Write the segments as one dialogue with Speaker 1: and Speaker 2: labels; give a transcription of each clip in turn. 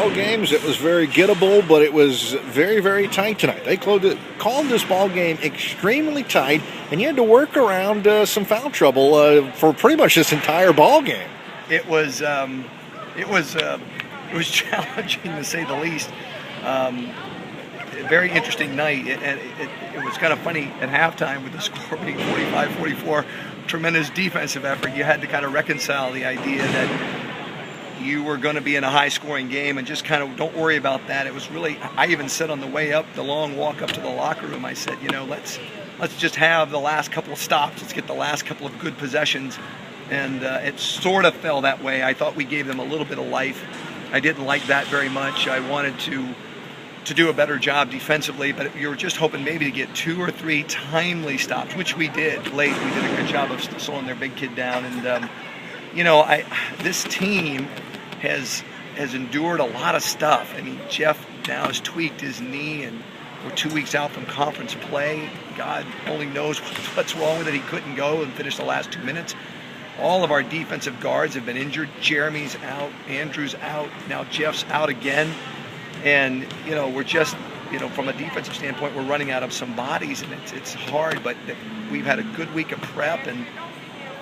Speaker 1: ball games. It was very gettable, but it was very, very tight tonight. They called this ball game extremely tight, and you had to work around some foul trouble for pretty much this entire ball game.
Speaker 2: It was challenging to say the least. A very interesting night, and it was kind of funny at halftime with the score being 45-44. Tremendous defensive effort. You had to kind of reconcile the idea that you were going to be in a high-scoring game and just kind of don't worry about that. It was really, I even said on the way up, the long walk up to the locker room, I said, let's just have the last couple of stops. Let's get the last couple of good possessions. And it sort of fell that way. I thought we gave them a little bit of life. I didn't like that very much. I wanted to do a better job defensively, but you were just hoping maybe to get 2 or 3 timely stops, which we did late. We did a good job of slowing their big kid down. And, this team has endured a lot of stuff. I mean, Jeff now has tweaked his knee, and we're 2 weeks out from conference play. God only knows what's wrong with it. He couldn't go and finish the last 2 minutes. All of our defensive guards have been injured. Jeremy's out, Andrew's out, now Jeff's out again. And, we're just, from a defensive standpoint, we're running out of some bodies, and it's hard, but we've had a good week of prep, and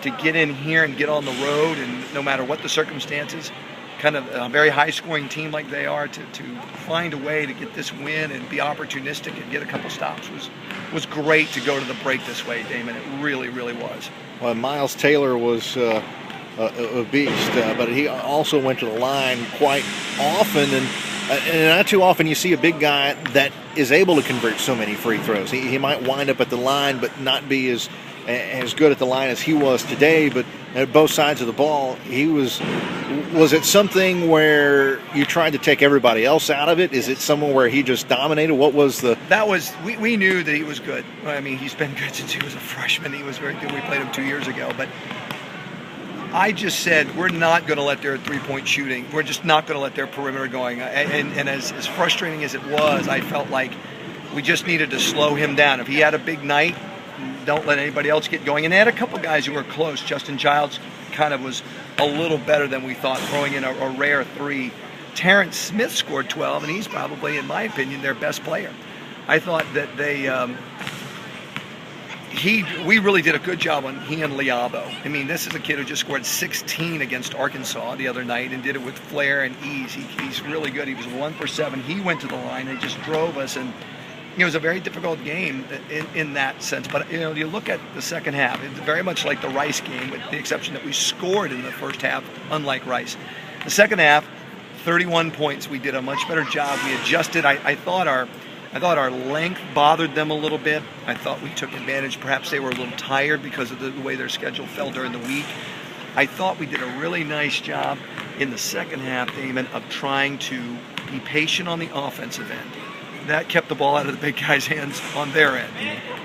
Speaker 2: to get in here and get on the road, and no matter what the circumstances, kind of a very high-scoring team like they are, to find a way to get this win and be opportunistic and get a couple stops was great to go to the break this way, Damon. It really, really was.
Speaker 1: Well, Miles Taylor was a beast, but he also went to the line quite often, and not too often you see a big guy that is able to convert so many free throws. He might wind up at the line but not be as good at the line as he was today, but at both sides of the ball, he was it something where you tried to take everybody else out of it? Is it somewhere where he just dominated? What was the...
Speaker 2: We knew that he was good. I mean, he's been good since he was a freshman. He was very good. We played him 2 years ago, but I just said, we're not going to let their three-point shooting, we're just not going to let their perimeter going. And as frustrating as it was, I felt like we just needed to slow him down. If he had a big night, don't let anybody else get going. And they had a couple guys who were close. Justin Childs kind of was a little better than we thought, throwing in a rare 3. Terrence Smith scored 12, and he's probably, in my opinion, their best player. I thought that we really did a good job on he and Liabo. I mean, this is a kid who just scored 16 against Arkansas the other night and did it with flair and ease. He's really good. He was 1 for 7. He went to the line. They just drove us, and it was a very difficult game in that sense. But, you look at the second half, it's very much like the Rice game, with the exception that we scored in the first half, unlike Rice. The second half, 31 points. We did a much better job. We adjusted. I thought our length bothered them a little bit. I thought we took advantage. Perhaps they were a little tired because of the way their schedule fell during the week. I thought we did a really nice job in the second half, Damon, of trying to be patient on the offensive end. That kept the ball out of the big guys' hands on their end.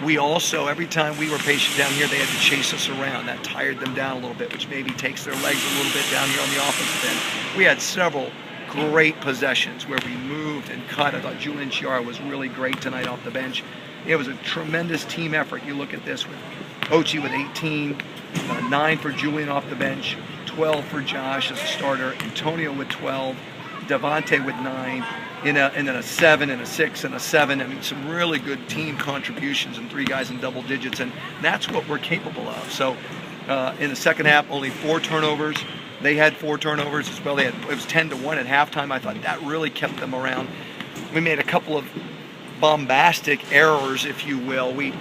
Speaker 2: We also, every time we were patient down here, they had to chase us around. That tired them down a little bit, which maybe takes their legs a little bit down here on the offensive end. We had several great possessions where we moved and cut. I thought Julian Chiara was really great tonight off the bench. It was a tremendous team effort. You look at this with Ochi with 18, 9 for Julian off the bench, 12 for Josh as a starter, Antonio with 12, Devontae with 9, and then a 7 and a 6 and a 7. I mean, some really good team contributions, and 3 guys in double digits, and that's what we're capable of. So in the second half, only 4 turnovers. They had 4 turnovers as well. It was 10-1 at halftime. I thought that really kept them around. We made a couple of bombastic errors, if you will. We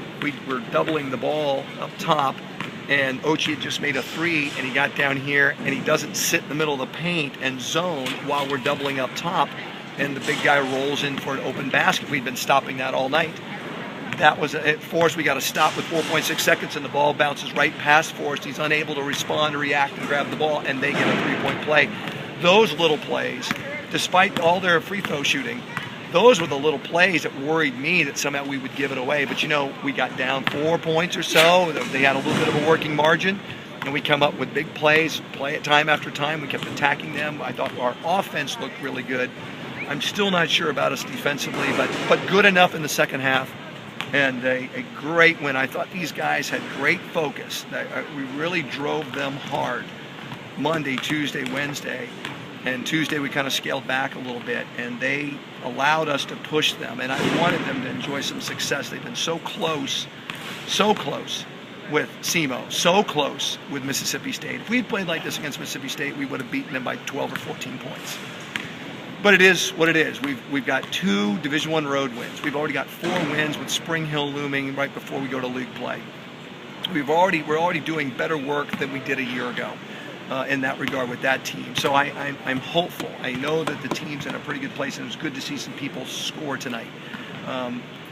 Speaker 2: were doubling the ball up top, and Ochi had just made a 3, and he got down here, and he doesn't sit in the middle of the paint and zone while we're doubling up top, and the big guy rolls in for an open basket. We'd been stopping that all night. That was at Forrest. We got to stop with 4.6 seconds, and the ball bounces right past Forrest. He's unable to respond, react, and grab the ball, and they get a 3-point play. Those little plays, despite all their free throw shooting, those were the little plays that worried me that somehow we would give it away. But, we got down 4 points or so. They had a little bit of a working margin, and we come up with big plays, play it time after time. We kept attacking them. I thought our offense looked really good. I'm still not sure about us defensively, but good enough in the second half. And a great win. I thought these guys had great focus. We really drove them hard Monday, Tuesday, Wednesday. And Tuesday we kind of scaled back a little bit, and they allowed us to push them. And I wanted them to enjoy some success. They've been so close with SEMO, so close with Mississippi State. If we had played like this against Mississippi State, we would have beaten them by 12 or 14 points. But it is what it is. We've got 2 Division I road wins. We've already got 4 wins with Spring Hill looming right before we go to league play. We're already doing better work than we did a year ago in that regard with that team. So I'm hopeful. I know that the team's in a pretty good place, and it was good to see some people score tonight.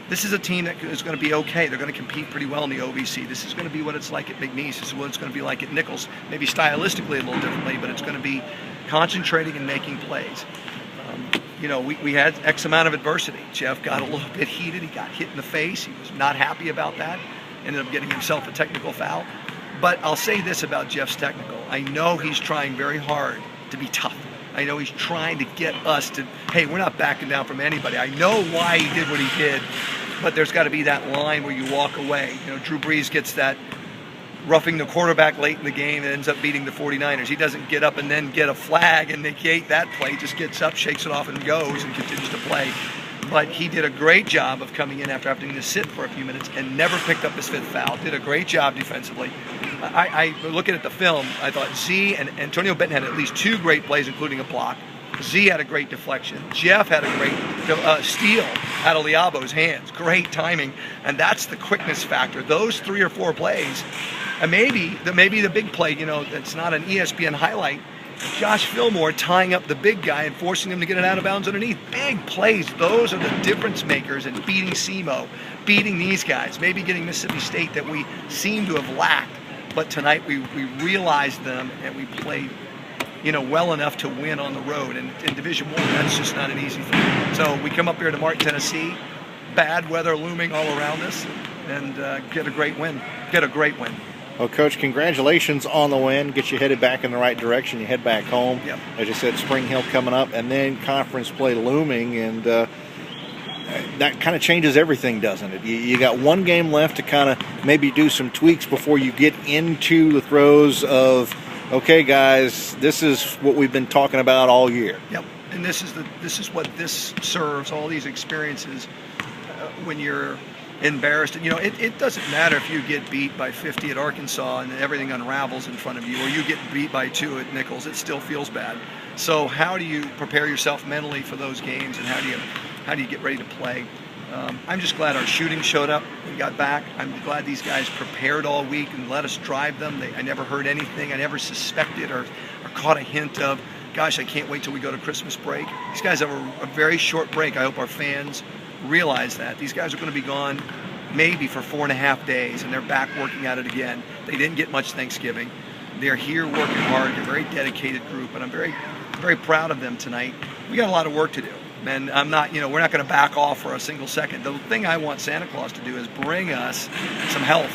Speaker 2: This is a team that is going to be okay. They're going to compete pretty well in the OVC. This is going to be what it's like at McNeese. This is what it's going to be like at Nichols. Maybe stylistically a little differently, but it's going to be concentrating and making plays. We had X amount of adversity. Jeff got a little bit heated. He got hit in the face. He was not happy about that. Ended up getting himself a technical foul. But I'll say this about Jeff's technical. I know he's trying very hard to be tough. I know he's trying to get us to, hey, we're not backing down from anybody. I know why he did what he did, but there's got to be that line where you walk away. Drew Brees gets that roughing the quarterback late in the game and ends up beating the 49ers. He doesn't get up and then get a flag and negate that play. He just gets up, shakes it off, and goes and continues to play. But he did a great job of coming in after having to sit for a few minutes and never picked up his 5th foul. Did a great job defensively. I looking at the film, I thought Z and Antonio Benton had at least 2 great plays, including a block. Z had a great deflection. Jeff had a great steal out of Liabo's hands. Great timing, and that's the quickness factor. Those 3 or 4 plays, and maybe the big play, that's not an ESPN highlight, Josh Fillmore tying up the big guy and forcing him to get it out of bounds underneath. Big plays. Those are the difference makers in beating SEMO, beating these guys, maybe getting Mississippi State that we seem to have lacked. But tonight we realized them, and we played well enough to win on the road. And in Division I, that's just not an easy thing. So we come up here to Martin, Tennessee, bad weather looming all around us, and get a great win. Well,
Speaker 1: Coach, congratulations on the win. Get you headed back in the right direction. You head back home.
Speaker 2: Yep.
Speaker 1: As you said, Spring Hill coming up, and then conference play looming, and that kind of changes everything, doesn't it? You got 1 game left to kind of maybe do some tweaks before you get into the throes of, okay, guys, this is what we've been talking about all year.
Speaker 2: Yep. And this is what this serves, all these experiences when you're embarrassed. It doesn't matter if you get beat by 50 at Arkansas and everything unravels in front of you, or you get beat by 2 at Nichols. It still feels bad. So how do you prepare yourself mentally for those games, and how do you get ready to play? I'm just glad our shooting showed up and got back. I'm glad these guys prepared all week and let us drive them. I never heard anything. I never suspected or caught a hint of, gosh, I can't wait till we go to Christmas break. These guys have a very short break. I hope our fans realize that. These guys are going to be gone maybe for 4.5 days, and they're back working at it again. They didn't get much Thanksgiving. They're here working hard. They're a very dedicated group, and I'm very, very proud of them tonight. We got a lot of work to do, and I'm not, we're not going to back off for a single second. The thing I want Santa Claus to do is bring us some health.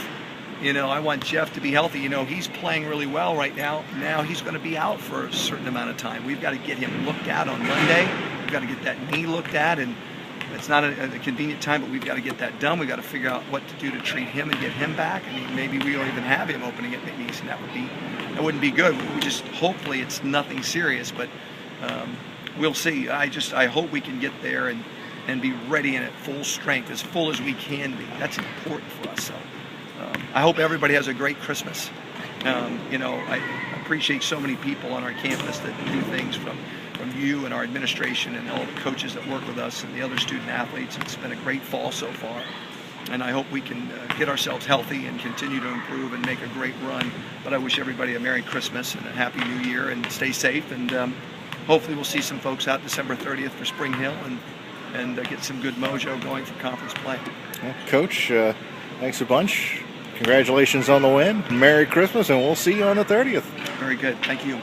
Speaker 2: I want Jeff to be healthy. He's playing really well right now. Now he's going to be out for a certain amount of time. We've got to get him looked at on Monday. We've got to get that knee looked at, and it's not a convenient time, but we've got to get that done. We've got to figure out what to do to treat him and get him back. Maybe we don't even have him opening at McNeese, and that wouldn't be good. We just, hopefully it's nothing serious, but we'll see. I hope we can get there and be ready and at full strength, as full as we can be. That's important for us. So I hope everybody has a great Christmas. I appreciate so many people on our campus that do things, from you and our administration and all the coaches that work with us and the other student athletes. It's been a great fall so far, and I hope we can get ourselves healthy and continue to improve and make a great run. But I wish everybody a Merry Christmas and a Happy New Year, and stay safe, and hopefully we'll see some folks out December 30th for Spring Hill and get some good mojo going for conference play.
Speaker 1: Well, Coach, thanks a bunch. Congratulations on the win. Merry Christmas, and we'll see you on the 30th.
Speaker 2: Very good. Thank you.